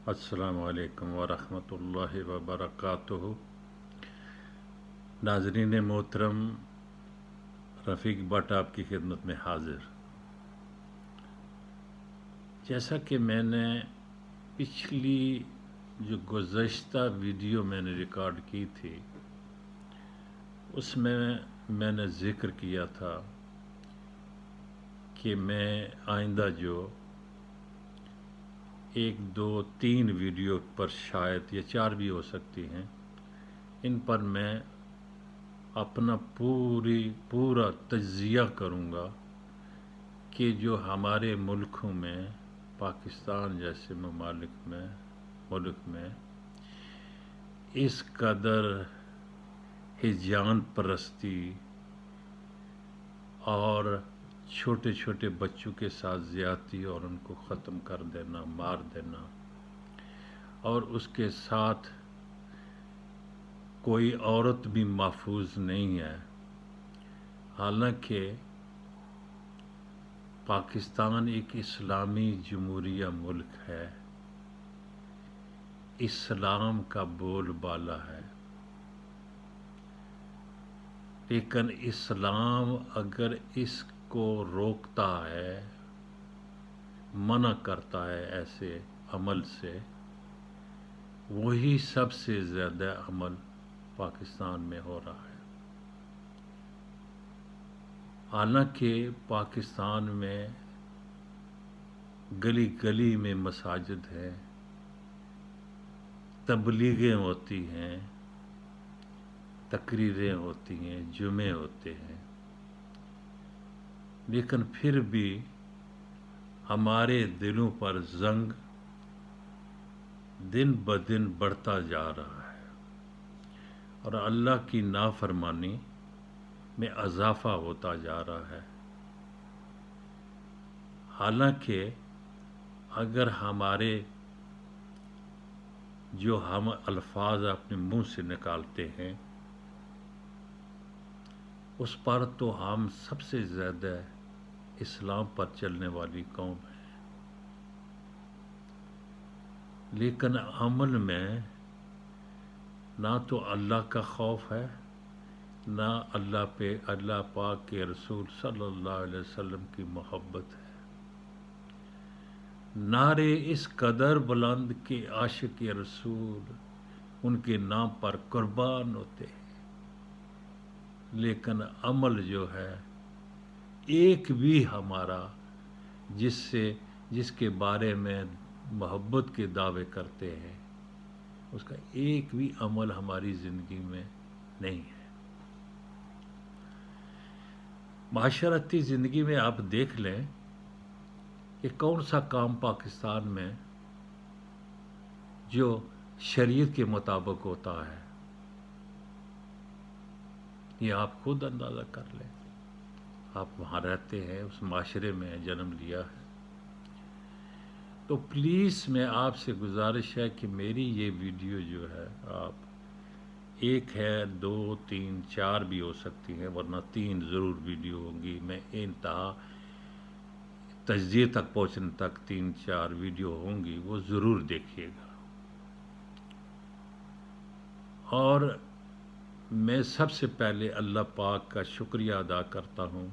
السلام علیکم ورحمۃ اللہ وبرکاتہ۔ ناظرین محترم، رفیق بٹ آپ کی خدمت میں حاضر۔ جیسا کہ میں نے پچھلی جو گزشتہ ویڈیو میں نے ریکارڈ کی تھی، اس میں نے ذکر کیا تھا کہ میں آئندہ جو 1 2 3 ویڈیو پر شاید یا 4 بھی ہو سکتی ہیں، ان پر میں اپنا پورا تجزیہ کروں گا کہ جو ہمارے ملکوں میں، پاکستان جیسے ملک میں اس قدر ہجان پرستی اور چھوٹے چھوٹے بچوں کے ساتھ زیادتی اور ان کو ختم کر دینا، مار دینا، اور اس کے ساتھ کوئی عورت بھی محفوظ نہیں ہے۔ حالانکہ پاکستان ایک اسلامی جمہوریہ ملک ہے، اسلام کا بول بالا ہے، لیکن اسلام اگر اس کو روکتا ہے، منع کرتا ہے ایسے عمل سے، وہی سب سے زیادہ عمل پاکستان میں ہو رہا ہے۔ حالانکہ پاکستان میں گلی گلی میں مساجد ہیں، تبلیغیں ہوتی ہیں، تقریریں ہوتی ہیں، جمعے ہوتے ہیں، لیکن پھر بھی ہمارے دلوں پر زنگ دن بدن بڑھتا جا رہا ہے اور اللہ کی نافرمانی میں اضافہ ہوتا جا رہا ہے۔ حالانکہ اگر ہمارے جو ہم الفاظ اپنے منہ سے نکالتے ہیں، اس پر تو ہم سب سے زیادہ اسلام پر چلنے والی قوم ہے، لیکن عمل میں نہ تو اللہ کا خوف ہے، نہ اللہ پاک کے رسول صلی اللہ علیہ وسلم کی محبت ہے۔ نعرے اس قدر بلند کہ عاشق رسول ان کے نام پر قربان ہوتے ہیں، لیکن عمل جو ہے ایک بھی ہمارا جس کے بارے میں محبت کے دعوے کرتے ہیں، اس کا ایک بھی عمل ہماری زندگی میں نہیں ہے۔ معاشرتی زندگی میں آپ دیکھ لیں کہ کون سا کام پاکستان میں جو شریعت کے مطابق ہوتا ہے، یہ آپ خود اندازہ کر لیں۔ آپ وہاں رہتے ہیں، اس معاشرے میں جنم لیا ہے، تو پلیز میں آپ سے گزارش ہے کہ میری یہ ویڈیو جو ہے، آپ 1 ہے 2 3 4 بھی ہو سکتی ہیں، ورنہ 3 ضرور ویڈیو ہوں گی۔ میں انتہا تجزیے تک پہنچنے تک 3 4 ویڈیو ہوں گی، وہ ضرور دیکھیے گا۔ اور میں سب سے پہلے اللہ پاک کا شکریہ ادا کرتا ہوں،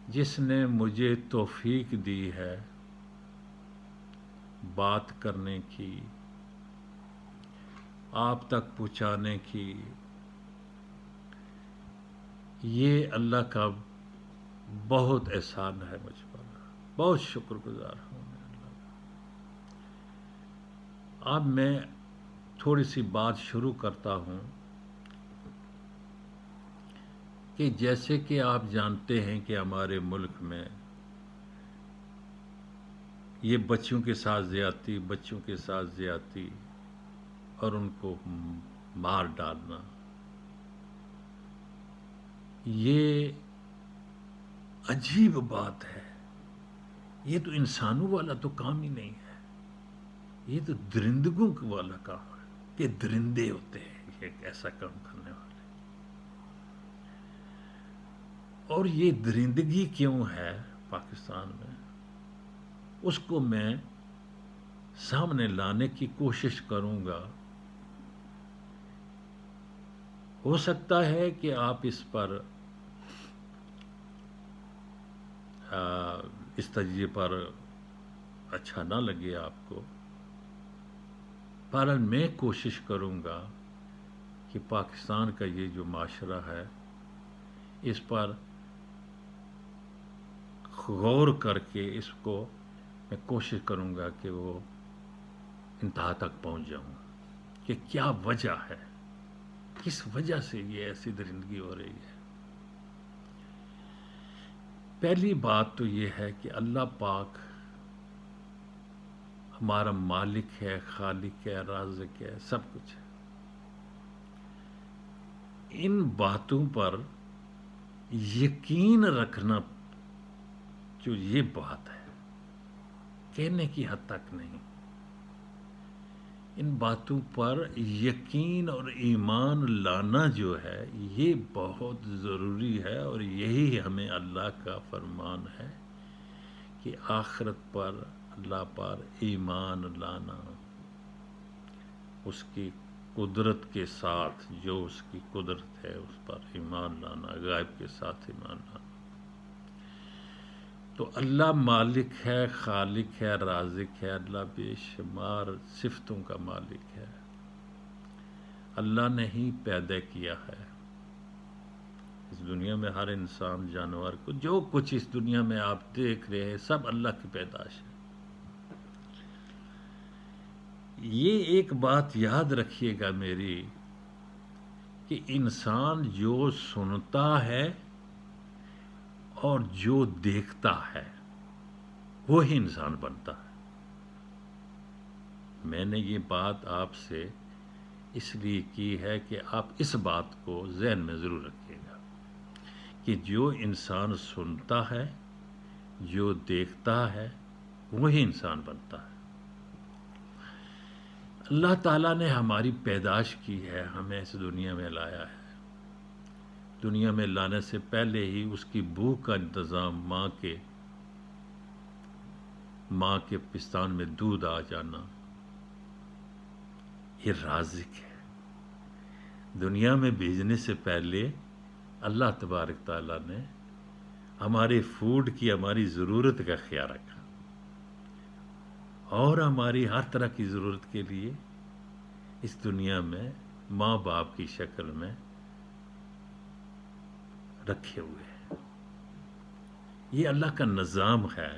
جس نے مجھے توفیق دی ہے بات کرنے کی، آپ تک پہنچانے کی۔ یہ اللہ کا بہت احسان ہے مجھ پر، بہت شکر گزار ہوں میں اللہ کا۔ اب میں تھوڑی سی بات شروع کرتا ہوں کہ جیسے کہ آپ جانتے ہیں کہ ہمارے ملک میں یہ بچوں کے ساتھ زیادتی اور ان کو مار ڈالنا، یہ عجیب بات ہے۔ یہ تو انسانوں والا تو کام ہی نہیں ہے، یہ تو درندگوں والا کام ہے کہ درندے ہوتے ہیں یہ ایسا کام کرنے والے۔ اور یہ درندگی کیوں ہے پاکستان میں؟ اس کو میں سامنے لانے کی کوشش کروں گا. ہو سکتا ہے کہ آپ اس پر اس تجزیے پر اچھا نہ لگے آپ کو، پر میں کوشش کروں گا کہ پاکستان کا یہ جو معاشرہ ہے اس پر غور کر کے اس کو میں کوشش کروں گا کہ وہ انتہا تک پہنچ جاؤں کہ کیا وجہ ہے، کس وجہ سے یہ ایسی درندگی ہو رہی ہے. پہلی بات تو یہ ہے کہ اللہ پاک ہمارا مالک ہے، خالق ہے، رازق ہے، سب کچھ ہے. ان باتوں پر یقین رکھنا جو یہ بات ہے کہنے کی حد تک نہیں، ان باتوں پر یقین اور ایمان لانا جو ہے یہ بہت ضروری ہے، اور یہی ہمیں اللہ کا فرمان ہے کہ آخرت پر اللہ پر ایمان لانا، اس کی قدرت کے ساتھ، جو اس کی قدرت ہے اس پر ایمان لانا، غائب کے ساتھ ایمان لانا. تو اللہ مالک ہے، خالق ہے، رازق ہے، اللہ بے شمار صفتوں کا مالک ہے. اللہ نے ہی پیدا کیا ہے اس دنیا میں ہر انسان، جانور کو، جو کچھ اس دنیا میں آپ دیکھ رہے ہیں سب اللہ کی پیدائش ہے. یہ ایک بات یاد رکھیے گا میری کہ انسان جو سنتا ہے اور جو دیکھتا ہے وہی انسان بنتا ہے. میں نے یہ بات آپ سے اس لیے کی ہے کہ آپ اس بات کو ذہن میں ضرور رکھیے گا کہ جو انسان سنتا ہے، جو دیکھتا ہے وہی انسان بنتا ہے. اللہ تعالیٰ نے ہماری پیدائش کی ہے، ہمیں اس دنیا میں لایا ہے. دنیا میں لانے سے پہلے ہی اس کی بھوک کا انتظام، ماں کے پستان میں دودھ آ جانا، یہ رازق ہے. دنیا میں بھیجنے سے پہلے اللہ تبارک تعالیٰ نے ہمارے فوڈ کی، ہماری ضرورت کا خیال رکھا، اور ہماری ہر طرح کی ضرورت کے لیے اس دنیا میں ماں باپ کی شکل میں رکھے ہوئے ہیں. یہ اللہ کا نظام ہے.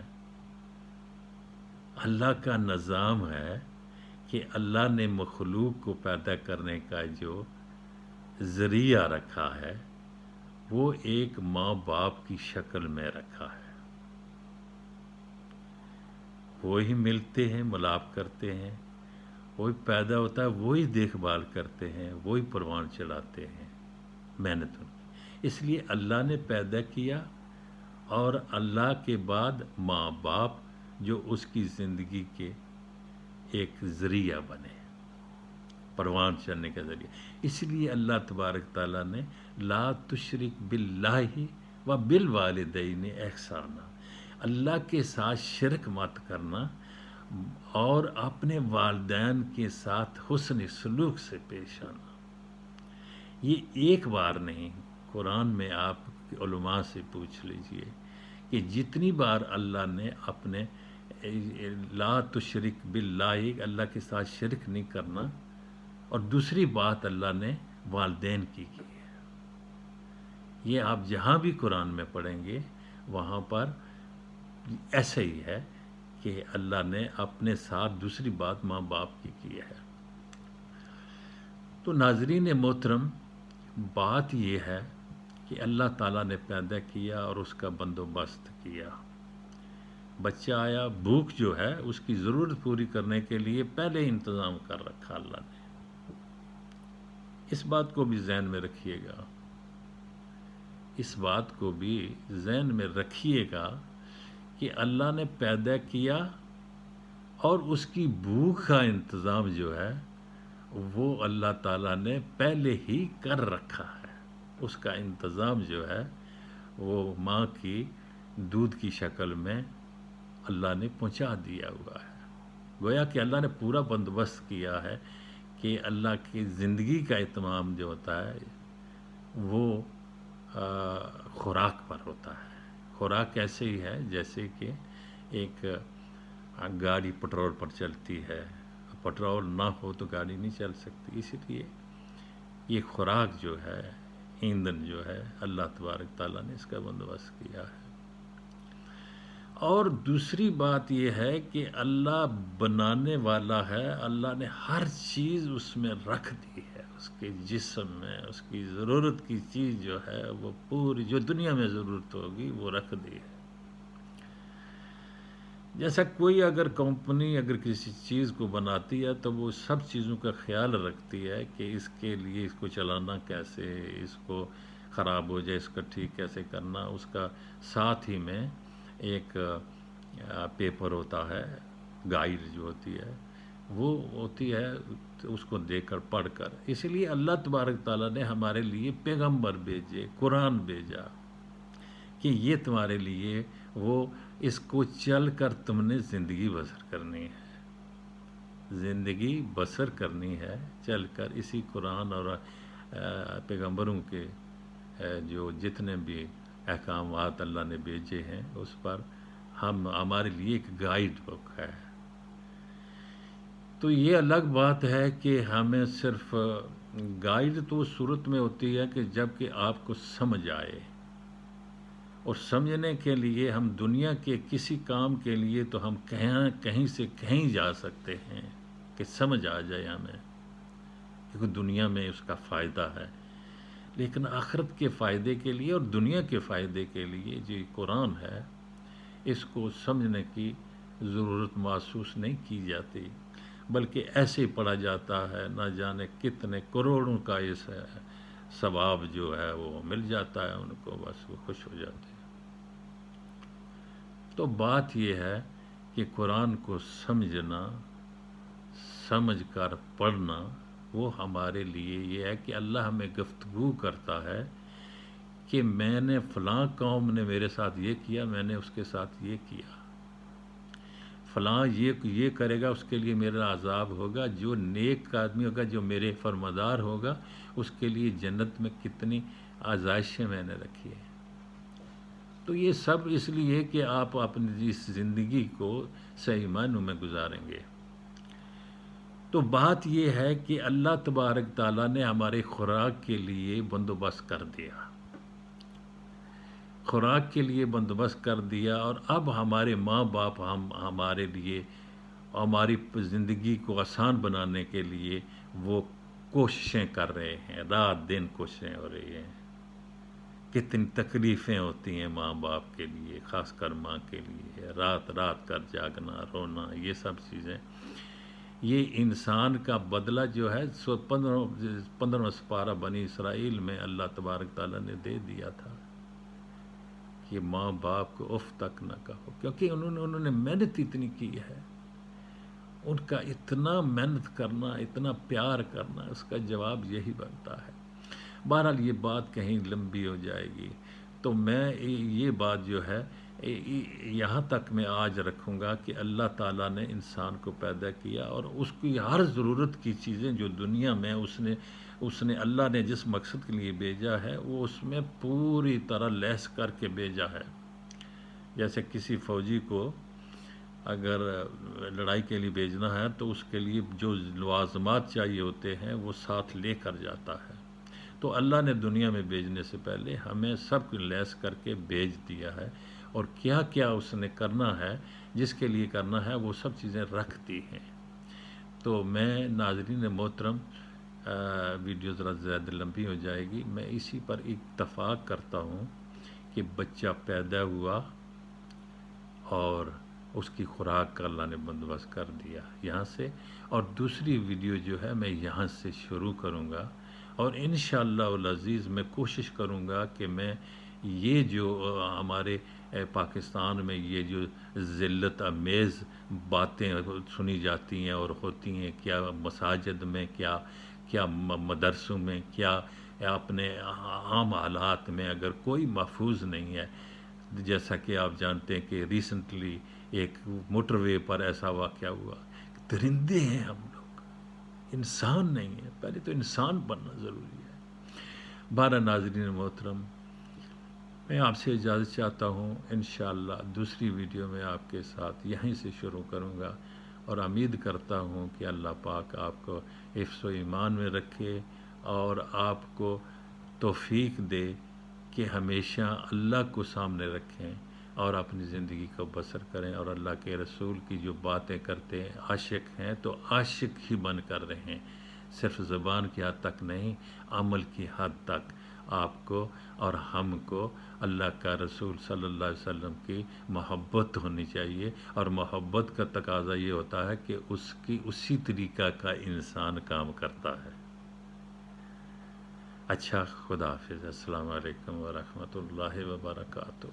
اللہ کا نظام ہے کہ اللہ نے مخلوق کو پیدا کرنے کا جو ذریعہ رکھا ہے وہ ایک ماں باپ کی شکل میں رکھا ہے. وہی ملتے ہیں، ملاپ کرتے ہیں، وہی پیدا ہوتا ہے، وہی دیکھ بھال کرتے ہیں، وہی پروان چڑھاتے ہیں، محنت ان کی. اس لیے اللہ نے پیدا کیا، اور اللہ کے بعد ماں باپ جو اس کی زندگی کے ایک ذریعہ بنے، پروان چڑھنے کا ذریعہ. اس لیے اللہ تبارک تعالیٰ نے لا تشرک باللہ و بالوالدین احسانا، اللہ کے ساتھ شرک مت کرنا اور اپنے والدین کے ساتھ حسن سلوک سے پیش آنا. یہ ایک بار نہیں، قرآن میں آپ علماء سے پوچھ لیجئے کہ جتنی بار اللہ نے اپنے لا تشرک باللہ، اللہ کے ساتھ شرک نہیں کرنا، اور دوسری بات اللہ نے والدین کی ہے. یہ آپ جہاں بھی قرآن میں پڑھیں گے وہاں پر ایسا ہی ہے کہ اللہ نے اپنے ساتھ دوسری بات ماں باپ کی ہے. تو ناظرین محترم، بات یہ ہے کہ اللہ تعالیٰ نے پیدا کیا اور اس کا بندوبست کیا. بچہ آیا، بھوک جو ہے اس کی ضرورت پوری کرنے کے لیے پہلے انتظام کر رکھا اللہ نے. اس بات کو بھی ذہن میں رکھیے گا، اس بات کو بھی ذہن میں رکھیے گا کہ اللہ نے پیدا کیا اور اس کی بھوک کا انتظام جو ہے وہ اللہ تعالیٰ نے پہلے ہی کر رکھا ہے. اس کا انتظام جو ہے وہ ماں کی دودھ کی شکل میں اللہ نے پہنچا دیا ہوا ہے۔ گویا کہ اللہ نے پورا بندوبست کیا ہے کہ اللہ کی زندگی کا اہتمام جو ہوتا ہے وہ خوراک پر ہوتا ہے۔ خوراک ایسے ہی ہے جیسے کہ ایک گاڑی پٹرول پر چلتی ہے، پٹرول نہ ہو تو گاڑی نہیں چل سکتی، اسی لیے یہ خوراک جو ہے، ایندھن جو ہے، اللہ تبارک تعالیٰ نے اس کا بندوبست کیا ہے۔ اور دوسری بات یہ ہے کہ اللہ بنانے والا ہے، اللہ نے ہر چیز اس میں رکھ دی ہے، اس کے جسم میں اس کی ضرورت کی چیز جو ہے وہ پوری جو دنیا میں ضرورت ہوگی وہ رکھ دی ہے۔ جیسا کوئی اگر کمپنی اگر کسی چیز کو بناتی ہے تو وہ سب چیزوں کا خیال رکھتی ہے کہ اس کے لیے اس کو چلانا کیسے، اس کو خراب ہو جائے اس کا ٹھیک کیسے کرنا، اس کا ساتھ ہی میں ایک پیپر ہوتا ہے، گائیڈ جو ہوتی ہے وہ ہوتی ہے، اس کو دیکھ کر پڑھ کر۔ اسی لیے اللہ تبارک تعالیٰ نے ہمارے لیے پیغمبر بھیجے، قرآن بھیجا کہ یہ تمہارے لیے وہ اس کو چل کر تم نے زندگی بسر کرنی ہے، زندگی بسر کرنی ہے چل کر اسی قرآن اور پیغمبروں کے جو جتنے بھی احکامات اللہ نے بھیجے ہیں اس پر ہمارے لیے ایک گائیڈ بک ہے۔ تو یہ الگ بات ہے کہ ہمیں صرف گائیڈ تو اس صورت میں ہوتی ہے کہ جب کہ آپ کو سمجھ آئے، اور سمجھنے کے لیے ہم دنیا کے کسی کام کے لیے تو ہم کہیں سے کہیں جا سکتے ہیں کہ سمجھ آ جائے ہمیں، کیونکہ دنیا میں اس کا فائدہ ہے، لیکن آخرت کے فائدے کے لیے اور دنیا کے فائدے کے لیے جو قرآن ہے اس کو سمجھنے کی ضرورت محسوس نہیں کی جاتی، بلکہ ایسے ہی پڑھا جاتا ہے، نہ جانے کتنے کروڑوں کا اس ثواب جو ہے وہ مل جاتا ہے ان کو، بس وہ خوش ہو جاتے ہیں۔ تو بات یہ ہے کہ قرآن کو سمجھنا، سمجھ کر پڑھنا، وہ ہمارے لیے یہ ہے کہ اللہ ہمیں گفتگو کرتا ہے کہ میں نے فلاں قوم نے میرے ساتھ یہ کیا، میں نے اس کے ساتھ یہ کیا، فلاں یہ کرے گا اس کے لیے میرا عذاب ہوگا، جو نیک آدمی ہوگا جو میرے فرمانبردار ہوگا اس کے لیے جنت میں کتنی آزائشیں میں نے رکھی ہیں۔ تو یہ سب اس لیے کہ آپ اپنی اس زندگی کو صحیح معنوں میں گزاریں گے۔ تو بات یہ ہے کہ اللہ تبارک تعالیٰ نے ہمارے خوراک کے لیے بندوبست کر دیا، خوراک کے لیے بندوبست کر دیا، اور اب ہمارے ماں باپ ہمارے لیے ہماری زندگی کو آسان بنانے کے لیے وہ کوششیں کر رہے ہیں، رات دن کوششیں ہو رہی ہیں۔ کتنی تکلیفیں ہوتی ہیں ماں باپ کے لیے، خاص کر ماں کے لیے، رات رات کر جاگنا، رونا، یہ سب چیزیں، یہ انسان کا بدلہ جو ہے 15واں سپارہ بنی اسرائیل میں اللہ تبارک تعالیٰ نے دے دیا تھا کہ ماں باپ کو اف تک نہ کہو، کیونکہ انہوں نے محنت اتنی کی ہے، ان کا اتنا محنت کرنا، اتنا پیار کرنا، اس کا جواب یہی بنتا ہے۔ بہرحال یہ بات کہیں لمبی ہو جائے گی، تو میں یہ بات جو ہے یہاں تک میں آج رکھوں گا کہ اللہ تعالیٰ نے انسان کو پیدا کیا، اور اس کی ہر ضرورت کی چیزیں جو دنیا میں اس نے اللہ نے جس مقصد کے لیے بھیجا ہے وہ اس میں پوری طرح لیس کر کے بھیجا ہے۔ جیسے کسی فوجی کو اگر لڑائی کے لیے بھیجنا ہے تو اس کے لیے جو لوازمات چاہیے ہوتے ہیں وہ ساتھ لے کر جاتا ہے، تو اللہ نے دنیا میں بھیجنے سے پہلے ہمیں سب کو لیس کر کے بھیج دیا ہے، اور کیا کیا اس نے کرنا ہے، جس کے لیے کرنا ہے وہ سب چیزیں رکھ دی ہیں۔ تو میں ناظرین محترم، ویڈیو ذرا زیادہ لمبی ہو جائے گی، میں اسی پر اتفاق کرتا ہوں کہ بچہ پیدا ہوا اور اس کی خوراک کا اللہ نے بندوبست کر دیا یہاں سے، اور دوسری ویڈیو جو ہے میں یہاں سے شروع کروں گا، اور انشاءاللہ العزیز میں کوشش کروں گا کہ میں یہ جو ہمارے پاکستان میں یہ جو ذلت امیز باتیں سنی جاتی ہیں اور ہوتی ہیں، کیا مساجد میں، کیا مدرسوں میں، کیا اپنے عام حالات میں، اگر کوئی محفوظ نہیں ہے، جیسا کہ آپ جانتے ہیں کہ ریسنٹلی ایک موٹر وے پر ایسا واقعہ ہوا، درندے ہیں ہم لوگ، انسان نہیں ہیں، پہلے تو انسان بننا ضروری ہے۔ بارہ ناظرین محترم، میں آپ سے اجازت چاہتا ہوں، انشاءاللہ دوسری ویڈیو میں آپ کے ساتھ یہیں سے شروع کروں گا، اور امید کرتا ہوں کہ اللہ پاک آپ کو حفظ و ایمان میں رکھے اور آپ کو توفیق دے کہ ہمیشہ اللہ کو سامنے رکھیں اور اپنی زندگی کو بسر کریں، اور اللہ کے رسول کی جو باتیں کرتے ہیں، عاشق ہیں تو عاشق ہی بن کر رہیں، صرف زبان کی حد تک نہیں، عمل کی حد تک آپ کو اور ہم کو اللہ کا رسول صلی اللہ علیہ وسلم کی محبت ہونی چاہیے، اور محبت کا تقاضا یہ ہوتا ہے کہ اس کی اسی طریقہ کا انسان کام کرتا ہے۔ اچھا، خدا حافظ، السلام علیکم ورحمۃ اللہ وبرکاتہ۔